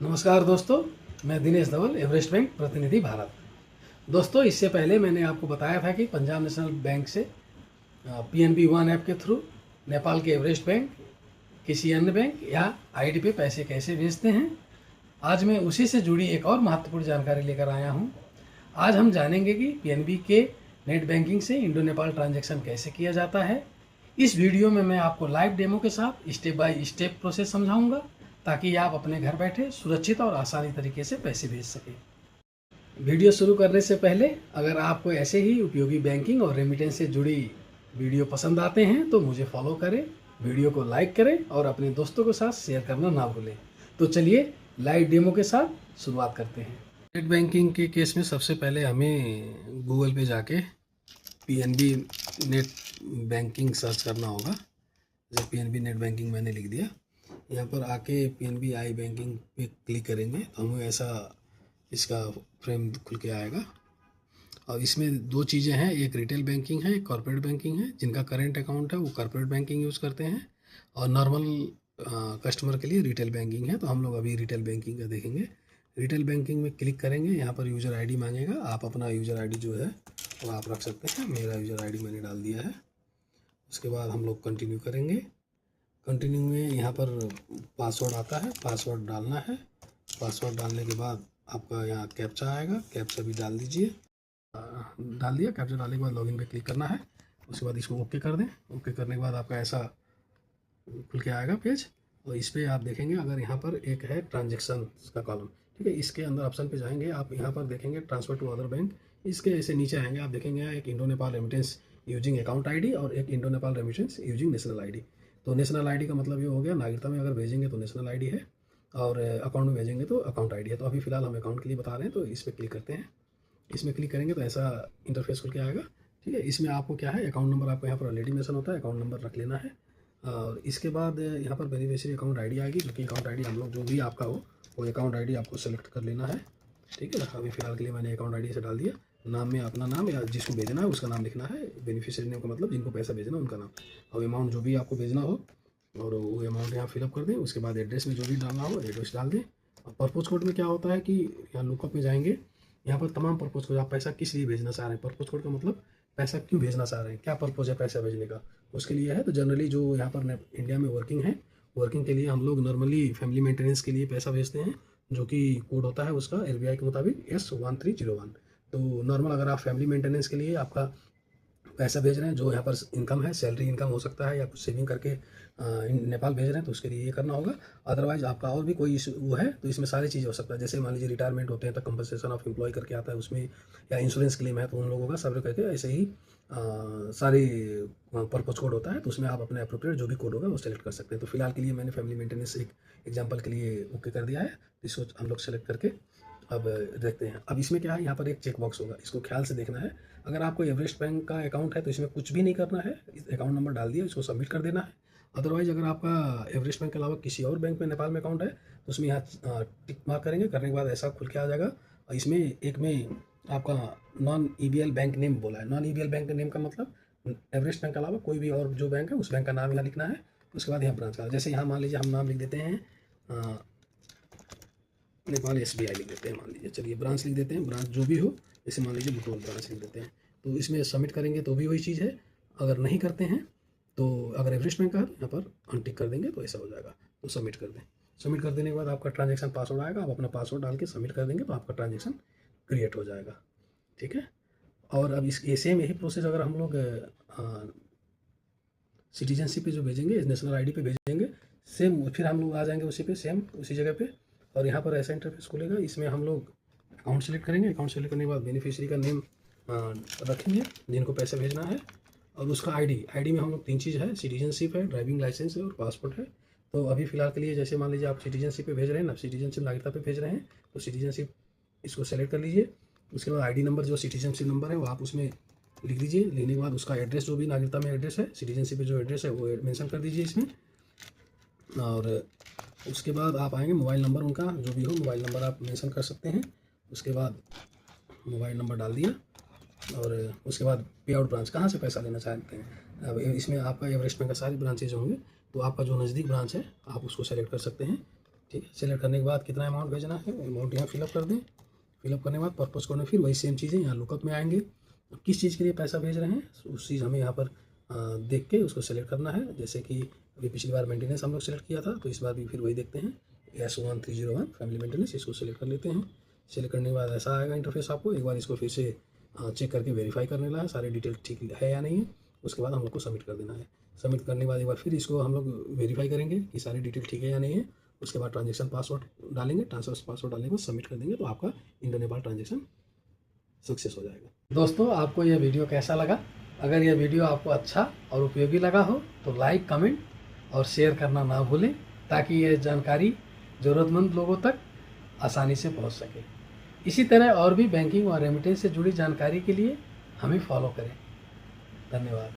नमस्कार दोस्तों, मैं दिनेश धवल, एवरेस्ट बैंक प्रतिनिधि भारत। दोस्तों, इससे पहले मैंने आपको बताया था कि पंजाब नेशनल बैंक से पीएनबी वन ऐप के थ्रू नेपाल के एवरेस्ट बैंक, किसी अन्य बैंक या आईडी पे पैसे कैसे भेजते हैं। आज मैं उसी से जुड़ी एक और महत्वपूर्ण जानकारी लेकर आया हूँ। आज हम जानेंगे कि पीएनबी के नेट बैंकिंग से इंडो नेपाल ट्रांजैक्शन कैसे किया जाता है। इस वीडियो में मैं आपको लाइव डेमो के साथ स्टेप बाय स्टेप प्रोसेस समझाऊंगा, ताकि आप अपने घर बैठे सुरक्षित और आसानी तरीके से पैसे भेज सकें। वीडियो शुरू करने से पहले अगर आपको ऐसे ही उपयोगी बैंकिंग और रेमिटेंस से जुड़ी वीडियो पसंद आते हैं तो मुझे फॉलो करें, वीडियो को लाइक करें और अपने दोस्तों के साथ शेयर करना ना भूलें। तो चलिए लाइव डेमो के साथ शुरुआत करते हैं। नेट बैंकिंग के केस में सबसे पहले हमें गूगल पे जाके पीएनबी नेट बैंकिंग सर्च करना होगा। जैसे पीएनबी नेट बैंकिंग मैंने लिख दिया, यहाँ पर आके पीएनबी आई बैंकिंग पे क्लिक करेंगे तो हमें ऐसा इसका फ्रेम खुल के आएगा। और इसमें दो चीज़ें हैं, एक रिटेल बैंकिंग है, एक कॉर्पोरेट बैंकिंग है। जिनका करेंट अकाउंट है वो कॉर्पोरेट बैंकिंग यूज़ करते हैं और नॉर्मल कस्टमर के लिए रिटेल बैंकिंग है। तो हम लोग अभी रिटेल बैंकिंग का देखेंगे। रिटेल बैंकिंग में क्लिक करेंगे, यहाँ पर यूज़र आईडी मांगेगा। आप अपना यूज़र आईडी जो है वो आप रख सकते हैं। मेरा यूज़र आईडी मैंने डाल दिया है। उसके बाद हम लोग कंटिन्यू करेंगे। कंटिन्यू में यहाँ पर पासवर्ड आता है, पासवर्ड डालना है। पासवर्ड डालने के बाद आपका यहाँ कैप्चा आएगा, कैप्चा भी डाल दीजिए। डाल दिया, कैप्चा डालने के बाद लॉगिन पे क्लिक करना है। उसके बाद इसको ओके कर दें। ओके करने के बाद आपका ऐसा खुल के आएगा पेज। और इस पर आप देखेंगे, अगर यहाँ पर एक है ट्रांजेक्शन का कॉलम, ठीक है, इसके अंदर ऑप्शन पे जाएंगे आप, यहाँ पर देखेंगे ट्रांसफर टू अदर बैंक। इसके ऐसे नीचे आएंगे, आप देखेंगे यहाँ एक Indo Nepal remittance using account ID और एक Indo Nepal remittance using national ID. तो नेशनल आईडी का मतलब ये हो गया, नागरिकता में अगर भेजेंगे तो नेशनल आईडी है और अकाउंट में भेजेंगे तो अकाउंट आईडी है। तो अभी फ़िलहाल हम अकाउंट के लिए बता रहे हैं, तो इस पर क्लिक करते हैं। इसमें क्लिक करेंगे तो ऐसा इंटरफेस खुल के आएगा, ठीक है। इसमें आपको क्या है, अकाउंट नंबर आपको यहाँ पर ऑलरेडी मेंशन होता है, अकाउंट नंबर रख लेना है। और इसके बाद यहाँ पर बेनिफिशियरी अकाउंट आईडी आएगी, जो कि अकाउंट आईडी हम लोग जो भी आपका हो वो अकाउंट आईडी आपको सेलेक्ट कर लेना है, ठीक है ना। अभी फ़िलहाल के लिए मैंने अकाउंट आईडी से डाल दिया। नाम में अपना नाम या जिसको भेजना है उसका नाम लिखना है। बेनिफिशियरी नेम का मतलब जिनको पैसा भेजना है उनका नाम, और अमाउंट जो भी आपको भेजना हो और वो अमाउंट यहाँ फिलअप कर दें। उसके बाद एड्रेस में जो भी डालना हो एड्रेस डाल दें। और पर्पोज कोड में क्या होता है कि यहाँ लुकअप में जाएंगे, यहाँ पर तमाम पर्पोज कोड, आप पैसा किस लिए भेजना चाह रहे हैं। पर्पोज कोड का मतलब पैसा क्यों भेजना चाह रहे हैं, क्या पर्पोज है पैसा भेजने का, उसके लिए है। तो जनरली जो यहाँ पर इंडिया में वर्किंग है, वर्किंग के लिए हम लोग नॉर्मली फैमिली मेंटेनेंस के लिए पैसा भेजते हैं, जो कि कोड होता है उसका एसबीआई के मुताबिक S1301। तो नॉर्मल अगर आप फैमिली मेंटेनेंस के लिए आपका पैसा भेज रहे हैं, जो यहाँ पर इनकम है, सैलरी इनकम हो सकता है या कुछ सेविंग करके नेपाल भेज रहे हैं, तो उसके लिए ये करना होगा। अदरवाइज आपका और भी कोई वो है तो इसमें सारी चीज़ें हो सकता है। जैसे मान लीजिए रिटायरमेंट होते हैं तो कंपनसेशन ऑफ एम्प्लॉय करके आता है उसमें, या इंश्योरेंस क्लेम है तो उन लोगों का सब करके ऐसे ही सारी पर्पज कोड होता है। तो उसमें आप अपने अप्रोप्रिएट जो भी कोड होगा वो सेलेक्ट कर सकते हैं। तो फिलहाल के लिए मैंने फैमिली मेंटेनेंस एक एग्जाम्पल के लिए ओके कर दिया है। इसको हम लोग सेलेक्ट करके अब देखते हैं। अब इसमें क्या है, यहाँ पर एक चेक बॉक्स होगा, इसको ख्याल से देखना है। अगर आपको एवरेस्ट बैंक का अकाउंट है तो इसमें कुछ भी नहीं करना है, अकाउंट नंबर डाल दिया, इसको सबमिट कर देना है। अदरवाइज अगर आपका एवरेस्ट बैंक के अलावा किसी और बैंक में नेपाल में अकाउंट है तो उसमें यहाँ टिक मार्क करेंगे, करने के बाद ऐसा खुल के आ जाएगा। और इसमें एक में आपका नॉन ईबीएल बैंक नेम बोला है। नॉन ईबीएल बैंक नेम का मतलब एवरेस्ट बैंक के अलावा कोई भी और जो बैंक है उस बैंक का नाम यहाँ लिखना है। उसके बाद यहाँ ब्रांच का, जैसे यहाँ मान लीजिए हम नाम लिख देते हैं नेपाल एसबीआई लिख देते हैं, मान लीजिए। चलिए ब्रांच लिख देते हैं, ब्रांच जो भी हो, जैसे मान लीजिए बुटोल ब्रांच लिख देते हैं। तो इसमें सबमिट करेंगे तो भी वही चीज़ है। अगर नहीं करते हैं तो अगर एवरेस्ट बैंक का यहाँ पर अनटिक कर देंगे तो ऐसा हो जाएगा। तो सबमिट कर दें। सबमिट कर देने के बाद आपका ट्रांजेक्शन पासवर्ड आएगा, आप अपना पासवर्ड डाल के सबमिट कर देंगे तो आपका ट्रांजेक्शन क्रिएट हो जाएगा, ठीक है। और अब इस सेम यही प्रोसेस अगर हम लोग सिटीजनशिप पे जो भेजेंगे, नेशनल आईडी पे भेजेंगे, सेम फिर हम लोग आ जाएंगे उसी पे, सेम उसी जगह पे। और यहाँ पर ऐसा इंटरफेस खुलेगा, इसमें हम लोग अकाउंट सेलेक्ट करेंगे। अकाउंट सेलेक्ट करने के बाद बेनिफिशियरी का नेम रखेंगे जिनको पैसे भेजना है, और उसका आईडी में हम लोग 3 चीज़ है, सिटीजनशिप है, ड्राइविंग लाइसेंस है और पासपोर्ट है। तो अभी फ़िलहाल के लिए जैसे मान लीजिए आप सिटीजनशिप पे भेज रहे हैं ना, सिटीजनशिप नागरिकता पे भेज रहे हैं, तो सिटीजनशिप इसको सेलेक्ट कर लीजिए। उसके बाद आईडी नंबर जो सिटीजनशिप नंबर है वो आप उसमें लिख दीजिए। लिखने के बाद उसका एड्रेस जो भी नागरिकता में एड्रेस है, सिटीजनशिप पे जो एड्रेस है वो मेंशन कर दीजिए इसमें। और उसके बाद आप आएंगे, मोबाइल नंबर उनका जो भी हो, मोबाइल नंबर आप मेंशन कर सकते हैं। उसके बाद मोबाइल नंबर डाल दिया। और उसके बाद पे आउट ब्रांच, कहाँ से पैसा लेना चाहते हैं। अब इसमें आपका एवरेस्ट बैंक का सारी ब्रांचेज होंगे, तो आपका जो नज़दीक ब्रांच है आप उसको सेलेक्ट कर सकते हैं। ठीक है। सिलेक्ट करने के बाद कितना अमाउंट भेजना है, अमाउंट यहाँ फिलअप कर दें। फिलअप करने के बाद पर्पस कोड में फिर वही सेम चीज़ें यहाँ लुकअप में आएंगे। किस चीज़ के लिए पैसा भेज रहे हैं उस चीज़ हमें यहाँ पर देख के उसको सेलेक्ट करना है। जैसे कि अभी पिछली बार मेंटेनेंस हम लोग सेलेक्ट किया था, तो इस बार भी फिर वही देखते हैं S1301 फैमिली मेंटेनेंस, इसको सेलेक्ट कर लेते हैं। सेलेक्ट करने के बाद ऐसा आएगा इंटरफेस आपको। एक बार इसको फिर से चेक करके वेरीफाई करने ला है सारे डिटेल ठीक है या नहीं है। उसके बाद हम लोग को सबमिट कर देना है। सबमिट करने के बाद एक बार फिर इसको हम लोग वेरीफाई करेंगे कि सारी डिटेल ठीक है या नहीं है। उसके बाद ट्रांजेक्शन पासवर्ड डालेंगे, ट्रांसफर पासवर्ड डालने के बाद सबमिट कर देंगे, तो आपका इंडो नेपाल ट्रांजेक्शन सक्सेस हो जाएगा। दोस्तों, आपको यह वीडियो कैसा लगा? अगर यह वीडियो आपको अच्छा और उपयोगी लगा हो तो लाइक, कमेंट और शेयर करना ना भूलें, ताकि यह जानकारी ज़रूरतमंद लोगों तक आसानी से पहुंच सके। इसी तरह और भी बैंकिंग और रेमिटेंस से जुड़ी जानकारी के लिए हमें फॉलो करें। धन्यवाद।